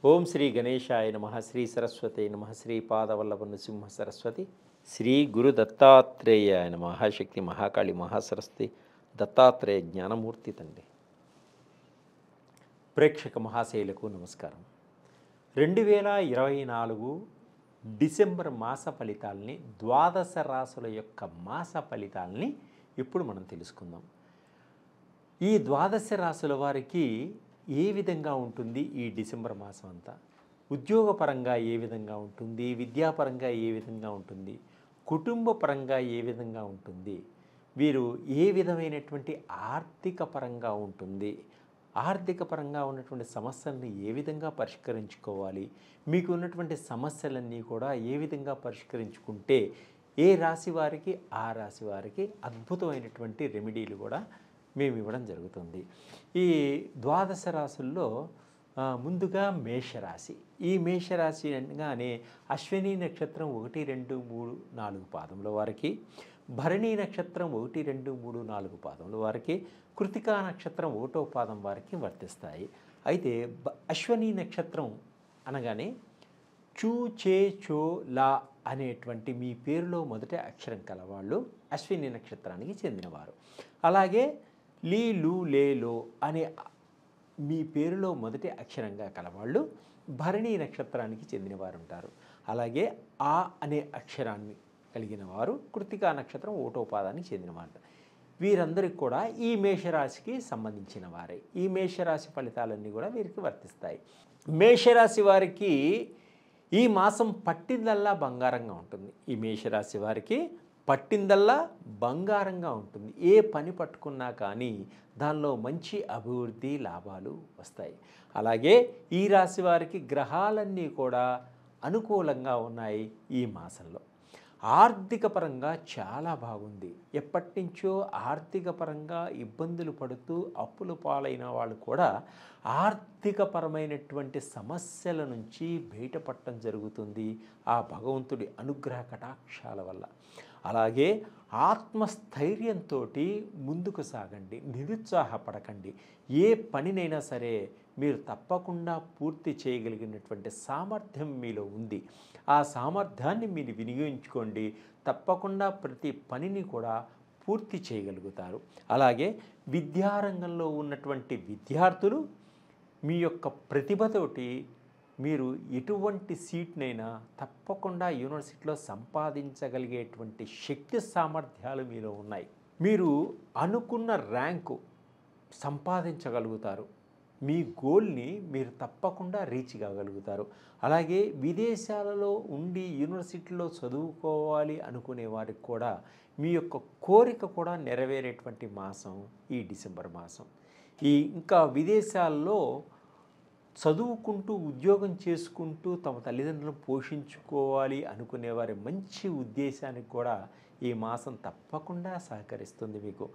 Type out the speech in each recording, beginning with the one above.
ఓం శ్రీ గణేశాయ నమః శ్రీ సరస్వతే నమః శ్రీ పాదవల్లభ నృసింహ సరస్వతి శ్రీ గురు దత్తాత్రేయాయ నమః మహాశక్తి మహాకాళి మహాసరస్వతి దత్తాత్రేయ జ్ఞానమూర్తి తండ్రి. ప్రేక్షక మహాశైలకు నమస్కారం. 2024 డిసెంబర్ మాస ఫలితాలని, ద్వాదశ రాశుల యొక్క మాస ఫలితాలని ఇప్పుడు మనం తెలుసుకుందాం. ఈ ద్వాదశ రాశుల వారికి ఏ విధంగా ఉంటుంది ఈ డిసెంబర్ మాసం అంతా? ఉద్యోగపరంగా ఏ విధంగా ఉంటుంది, విద్యాపరంగా ఏ విధంగా ఉంటుంది, కుటుంబ పరంగా ఏ విధంగా ఉంటుంది, వీరు ఏ విధమైనటువంటి ఆర్థిక పరంగా ఉంటుంది, ఆర్థిక పరంగా ఉన్నటువంటి సమస్యలను ఏ విధంగా పరిష్కరించుకోవాలి, మీకు ఉన్నటువంటి సమస్యలన్నీ కూడా ఏ విధంగా పరిష్కరించుకుంటే ఏ రాశి వారికి ఆ రాశి వారికి అద్భుతమైనటువంటి రెమెడీలు కూడా మేము ఇవ్వడం జరుగుతుంది. ఈ ద్వాదశ రాశుల్లో ముందుగా మేషరాశి. ఈ మేషరాశి అనగానే అశ్విని నక్షత్రం 1, 2, 3, 4 పాదముల వారికి, భరణి నక్షత్రం 1, 2, 3, 4 పాదముల వారికి, కృతికా నక్షత్రం 1వ పాదం వారికి వర్తిస్తాయి. అయితే అశ్విని నక్షత్రం అనగానే చూ, చే, చో, లా అనేటువంటి మీ పేరులో మొదటి అక్షరం కలవాళ్ళు అశ్విని నక్షత్రానికి చెందినవారు. అలాగే లీ, లు, లే, లో అనే మీ పేరులో మొదటి అక్షరంగా కలవాళ్ళు భరణి నక్షత్రానికి చెందినవారు ఉంటారు. అలాగే ఆ అనే అక్షరాన్ని కలిగిన వారు కృతికా నక్షత్రం 1వ పాదానికి చెందినవారు. వీరందరికీ కూడా ఈ మేషరాశికి సంబంధించిన వారే. ఈ మేషరాశి ఫలితాలన్నీ కూడా వీరికి వర్తిస్తాయి. మేషరాశి వారికి ఈ మాసం పట్టిందల్లా బంగారంగా ఉంటుంది. ఈ మేషరాశి వారికి పట్టిందల్లా బంగారంగా ఉంటుంది. ఏ పని పట్టుకున్నా కానీ దానిలో మంచి అభివృద్ధి, లాభాలు వస్తాయి. అలాగే ఈ రాశి వారికి గ్రహాలన్నీ కూడా అనుకూలంగా ఉన్నాయి. ఈ మాసంలో ఆర్థిక పరంగా చాలా బాగుంది. ఎప్పటి నుంచో ఆర్థిక పరంగా ఇబ్బందులు పడుతూ అప్పుల పాలైన వాళ్ళు కూడా ఆర్థికపరమైనటువంటి సమస్యల నుంచి బయటపడటం జరుగుతుంది ఆ భగవంతుడి అనుగ్రహ కటాక్షాల వల్ల. అలాగే ఆత్మస్థైర్యంతో ముందుకు సాగండి, నిరుత్సాహపడకండి. ఏ పనినైనా సరే మీరు తప్పకుండా పూర్తి చేయగలిగినటువంటి సామర్థ్యం మీలో ఉంది. ఆ సామర్థ్యాన్ని మీరు వినియోగించుకోండి. తప్పకుండా ప్రతి పనిని కూడా పూర్తి చేయగలుగుతారు. అలాగే విద్యారంగంలో ఉన్నటువంటి విద్యార్థులు మీ యొక్క ప్రతిభతోటి మీరు ఎటువంటి సీట్నైనా తప్పకుండా యూనివర్సిటీలో సంపాదించగలిగేటువంటి శక్తి సామర్థ్యాలు మీలో ఉన్నాయి. మీరు అనుకున్న ర్యాంకు సంపాదించగలుగుతారు. మీ గోల్ని మీరు తప్పకుండా రీచ్ కాగలుగుతారు. అలాగే విదేశాలలో ఉండి యూనివర్సిటీలో చదువుకోవాలి అనుకునే వారికి కూడా మీ యొక్క కోరిక కూడా నెరవేరేటువంటి మాసం ఈ డిసెంబర్ మాసం. ఇంకా విదేశాల్లో చదువుకుంటూ ఉద్యోగం చేసుకుంటూ తమ తల్లిదండ్రులను పోషించుకోవాలి అనుకునే వారి మంచి ఉద్దేశానికి కూడా ఈ మాసం తప్పకుండా సహకరిస్తుంది మీకు.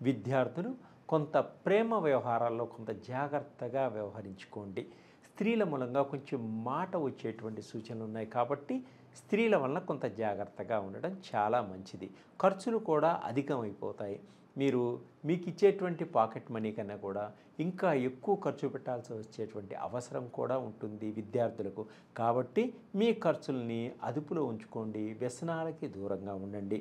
విద్యార్థులు కొంత ప్రేమ వ్యవహారాల్లో కొంత జాగ్రత్తగా వ్యవహరించుకోండి. స్త్రీల మూలంగా కొంచెం మాట వచ్చేటువంటి సూచనలు ఉన్నాయి కాబట్టి స్త్రీల వలన కొంత జాగ్రత్తగా ఉండడం చాలా మంచిది. ఖర్చులు కూడా అధికమైపోతాయి. మీకు ఇచ్చేటువంటి పాకెట్ మనీ కన్నా కూడా ఇంకా ఎక్కువ ఖర్చు పెట్టాల్సి వచ్చేటువంటి అవసరం కూడా ఉంటుంది విద్యార్థులకు. కాబట్టి మీ ఖర్చుల్ని అదుపులో ఉంచుకోండి, వ్యసనాలకి దూరంగా ఉండండి.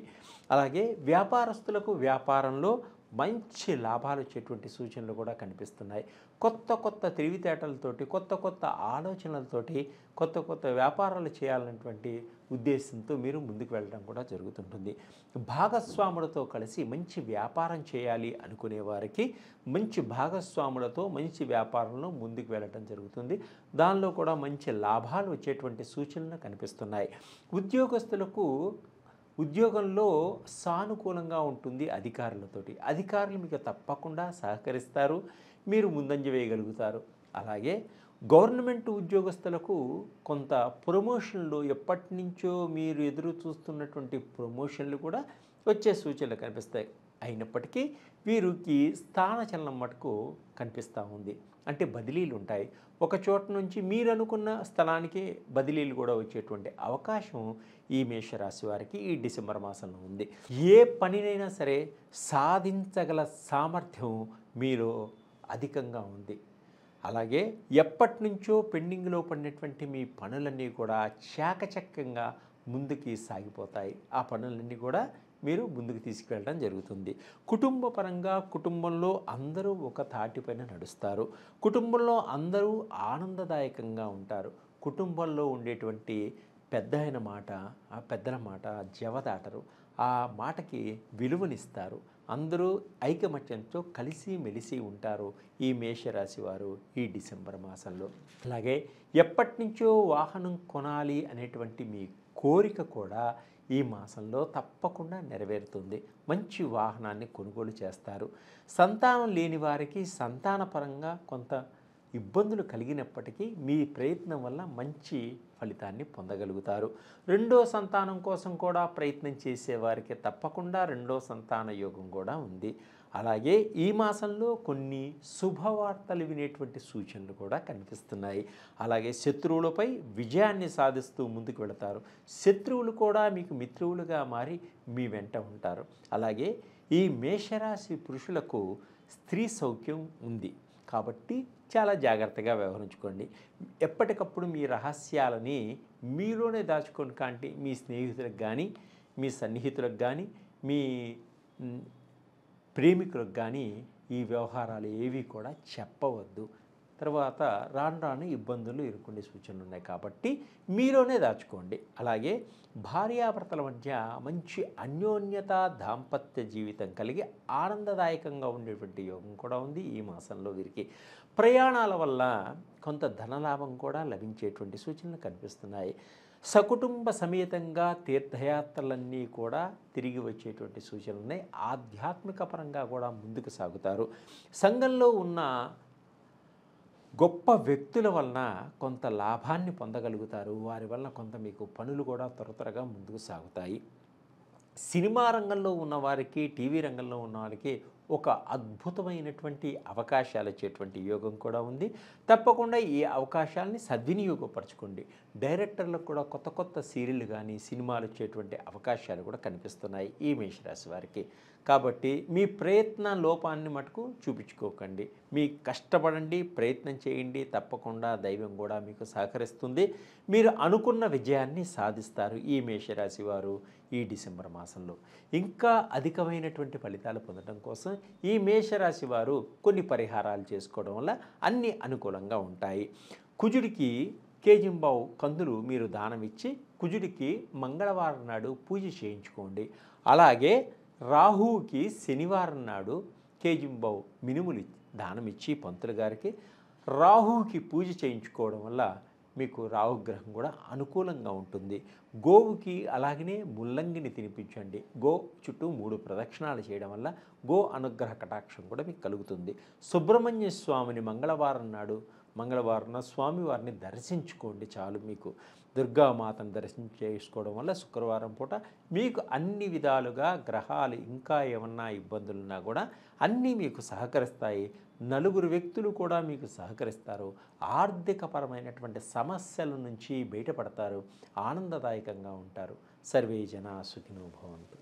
అలాగే వ్యాపారస్తులకు వ్యాపారంలో మంచి లాభాలు వచ్చేటువంటి సూచనలు కూడా కనిపిస్తున్నాయి. కొత్త కొత్త తెలివితేటలతోటి, కొత్త కొత్త ఆలోచనలతోటి కొత్త కొత్త వ్యాపారాలు చేయాలనేటువంటి ఉద్దేశంతో మీరు ముందుకు వెళ్ళడం కూడా జరుగుతుంటుంది. భాగస్వాములతో కలిసి మంచి వ్యాపారం చేయాలి అనుకునే వారికి మంచి భాగస్వాములతో మంచి వ్యాపారంలో ముందుకు వెళ్ళడం జరుగుతుంది. దానిలో కూడా మంచి లాభాలు వచ్చేటువంటి సూచనలు కనిపిస్తున్నాయి. ఉద్యోగస్తులకు ఉద్యోగంలో సానుకూలంగా ఉంటుంది. అధికారులు మీకు తప్పకుండా సహకరిస్తారు, మీరు ముందంజ వేయగలుగుతారు. అలాగే గవర్నమెంట్ ఉద్యోగస్తులకు కొంత ప్రమోషన్లు, ఎప్పటి నుంచో మీరు ఎదురు చూస్తున్నటువంటి ప్రమోషన్లు కూడా వచ్చే సూచనలు కనిపిస్తాయి. అయినప్పటికీ వీరికి స్థానచలనం మటుకు కనిపిస్తూ ఉంది. అంటే బదిలీలు ఉంటాయి. ఒక చోట నుంచి మీరు అనుకున్న స్థలానికి బదిలీలు కూడా వచ్చేటువంటి అవకాశం ఈ మేషరాశి వారికి ఈ డిసెంబర్ మాసంలో ఉంది. ఏ పనినైనా సరే సాధించగల సామర్థ్యం మీలో అధికంగా ఉంది. అలాగే ఎప్పటి నుంచో పెండింగ్లో పడినటువంటి మీ పనులన్నీ కూడా చాకచక్యంగా ముందుకి సాగిపోతాయి. ఆ పనులన్నీ కూడా మీరు ముందుకు తీసుకువెళ్ళడం జరుగుతుంది. కుటుంబ పరంగా కుటుంబంలో అందరూ ఒక తాటిపైన నడుస్తారు. కుటుంబంలో అందరూ ఆనందదాయకంగా ఉంటారు. కుటుంబంలో ఉండేటువంటి పెద్దయిన మాట, ఆ పెద్దల మాట జవదాటరు. ఆ మాటకి విలువనిస్తారు. అందరూ ఐకమత్యంతో కలిసి మెలిసి ఉంటారు ఈ మేషరాశి వారు ఈ డిసెంబర్ మాసంలో. అలాగే ఎప్పటి నుంచో వాహనం కొనాలి అనేటువంటి మీ కోరిక కూడా ఈ మాసంలో తప్పకుండా నెరవేరుతుంది. మంచి వాహనాన్ని కొనుగోలు చేస్తారు. సంతానం లేని వారికి సంతానపరంగా కొంత ఇబ్బందులు కలిగినప్పటికీ మీ ప్రయత్నం వల్ల మంచి ఫలితాన్ని పొందగలుగుతారు. రెండో సంతానం కోసం కూడా ప్రయత్నం చేసేవారికి తప్పకుండా రెండో సంతాన యోగం కూడా ఉంది. అలాగే ఈ మాసంలో కొన్ని శుభవార్తలు వినేటువంటి సూచనలు కూడా కనిపిస్తున్నాయి. అలాగే శత్రువులపై విజయాన్ని సాధిస్తూ ముందుకు వెళతారు. శత్రువులు కూడా మీకు మిత్రువులుగా మారి మీ వెంట ఉంటారు. అలాగే ఈ మేషరాశి పురుషులకు స్త్రీ సౌఖ్యం ఉంది కాబట్టి చాలా జాగ్రత్తగా వ్యవహరించుకోండి. ఎప్పటికప్పుడు మీ రహస్యాలని మీలోనే దాచుకొని కాంటి మీ స్నేహితులకు కానీ, మీ సన్నిహితులకు కానీ, మీ ప్రేమికులకు కానీ ఈ వ్యవహారాలు ఏవి కూడా చెప్పవద్దు. తర్వాత రాను రాను ఇబ్బందులు ఎదుర్కొనే సూచనలు ఉన్నాయి కాబట్టి మీలోనే దాచుకోండి. అలాగే భార్యాభర్తల మధ్య మంచి అన్యోన్యత దాంపత్య జీవితం కలిగి ఆనందదాయకంగా ఉండేటువంటి యోగం కూడా ఉంది ఈ మాసంలో వీరికి. ప్రయాణాల వల్ల కొంత ధనలాభం కూడా లభించేటువంటి సూచనలు కనిపిస్తున్నాయి. సకుటుంబ సమేతంగా తీర్థయాత్రలన్నీ కూడా తిరిగి వచ్చేటువంటి సూచనలు ఉన్నాయి. ఆధ్యాత్మిక పరంగా కూడా ముందుకు సాగుతారు. సంఘంలో ఉన్న గొప్ప వ్యక్తుల వలన కొంత లాభాన్ని పొందగలుగుతారు. వారి వలన కొంత మీకు పనులు కూడా త్వరగా ముందుకు సాగుతాయి. సినిమా రంగంలో ఉన్నవారికి, టీవీ రంగంలో ఉన్న వారికి ఒక అద్భుతమైనటువంటి అవకాశాలు వచ్చేటువంటి యోగం కూడా ఉంది. తప్పకుండా ఈ అవకాశాలని సద్వినియోగపరచుకోండి. డైరెక్టర్లకు కూడా కొత్త కొత్త సీరియళ్ళు కానీ సినిమాలు వచ్చేటువంటి అవకాశాలు కూడా కనిపిస్తున్నాయి ఈ మేషరాశి వారికి. కాబట్టి మీ ప్రయత్న లోపాన్ని మటుకు చూపించుకోకండి. మీ కష్టపడండి, ప్రయత్నం చేయండి. తప్పకుండా దైవం కూడా మీకు సహకరిస్తుంది. మీరు అనుకున్న విజయాన్ని సాధిస్తారు ఈ మేషరాశి వారు ఈ డిసెంబర్ మాసంలో. ఇంకా అధికమైనటువంటి ఫలితాలు పొందడం కోసం ఈ మేషరాశి వారు కొన్ని పరిహారాలు చేసుకోవడం వల్ల అన్నీ అనుకూలంగా ఉంటాయి. కుజుడికి కేజింబావు కందులు మీరు దానం ఇచ్చి కుజుడికి మంగళవారం నాడు పూజ చేయించుకోండి. అలాగే రాహువుకి శనివారం నాడు కేజింబావు మినుములు దానం ఇచ్చి పంతులు గారికి రాహువుకి పూజ చేయించుకోవడం వల్ల మీకు రాహుగ్రహం కూడా అనుకూలంగా ఉంటుంది. గోవుకి అలాగనే ముల్లంగిని తినిపించండి. గో చుట్టూ 3 ప్రదక్షిణాలు చేయడం వల్ల గో అనుగ్రహ కటాక్షం కూడా మీకు కలుగుతుంది. సుబ్రహ్మణ్య స్వామిని మంగళవారం స్వామివారిని దర్శించుకోండి చాలు. మీకు దుర్గామాతను చేసుకోవడం వల్ల శుక్రవారం పూట మీకు అన్ని విధాలుగా గ్రహాలు ఇంకా ఏమన్నా ఇబ్బందులున్నా కూడా అన్నీ మీకు సహకరిస్తాయి. నలుగురు వ్యక్తులు కూడా మీకు సహకరిస్తారు. ఆర్థికపరమైనటువంటి సమస్యల నుంచి బయటపడతారు. ఆనందదాయకంగా ఉంటారు. సర్వే జనా సుఖినో భవంతు.